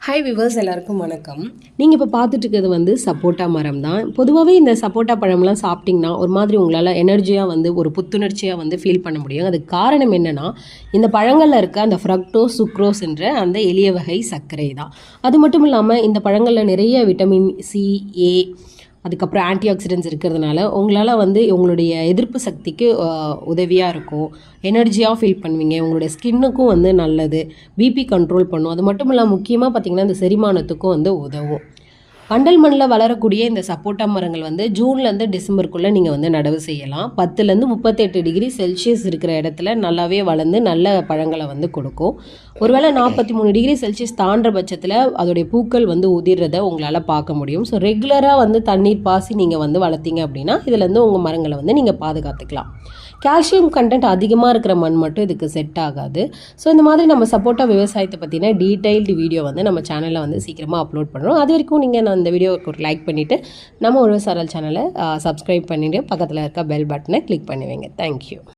Hi viewers, எல்லாருக்கும் வணக்கம். நீங்கள் இப்போ பார்த்துட்டு இருக்கிறது வந்து சப்போட்டா மரம் தான். பொதுவாகவே இந்த சப்போட்டா பழம்லாம் சாப்பிட்டிங்கன்னா ஒரு மாதிரி உங்களால் எனர்ஜியாக வந்து ஒரு புத்துணர்ச்சியாக வந்து ஃபீல் பண்ண முடியும். அதுக்கு காரணம் என்னென்னா, இந்த பழங்களில் இருக்க அந்த ஃப்ரக்டோஸ் சுக்ரோஸ் என்ற அந்த எளிய வகை சர்க்கரை தான். அது மட்டும் இல்லாமல் இந்த பழங்களில் நிறைய விட்டமின் சி, ஏ, அதுக்கப்புறம் ஆன்டி ஆக்சிடென்ட்ஸ் இருக்கிறதுனால உங்களால் வந்து உங்களுடைய எதிர்ப்பு சக்திக்கு உதவியாக இருக்கும். எனர்ஜியாக ஃபீல் பண்ணுவீங்க. உங்களுடைய ஸ்கின்னுக்கும் வந்து நல்லது. பிபி கண்ட்ரோல் பண்ணும். அது மட்டும் இல்லாமல் முக்கியமாக பார்த்திங்கன்னா இந்த செரிமானத்துக்கும் வந்து உதவும். வண்டல் மண்ணில் வளரக்கூடிய இந்த சப்போட்டா மரங்கள் வந்து ஜூன்லேருந்து டிசம்பருக்குள்ளே நீங்கள் வந்து நடவு செய்யலாம். 10லேருந்து 38 டிகிரி செல்சியஸ் இருக்கிற இடத்துல நல்லாவே வளர்ந்து நல்ல பழங்களை வந்து கொடுக்கும். ஒருவேளை 43 டிகிரி செல்சியஸ் தாண்டுற பட்சத்தில் அதோடைய பூக்கள் வந்து உதிர்றதை உங்களால் பார்க்க முடியும். ஸோ ரெகுலராக வந்து தண்ணீர் பாசி நீங்கள் வந்து வளர்த்தீங்க அப்படின்னா இதுலேருந்து உங்கள் மரங்களை வந்து நீங்கள் பாதுகாத்துக்கலாம். கால்சியம் கண்டென்ட் அதிகமாக இருக்கிற மண் மட்டும் இதுக்கு செட் ஆகாது. ஸோ இந்த மாதிரி நம்ம சப்போட்டா விவசாயத்தை பற்றின டீட்டெயில்டு வீடியோ வந்து நம்ம சேனலில் வந்து சீக்கிரமாக அப்லோட் பண்ணுறோம். அது வரைக்கும் நீங்கள் இந்த வீடியோவுக்கு ஒரு லைக் பண்ணிவிட்டு நம்ம உழவர் சாரல் சேனலை சப்ஸ்கிரைப் பண்ணிவிட்டு பக்கத்தில் இருக்க பெல் பட்டனை கிளிக் பண்ணுவீங்க. தேங்க்யூ.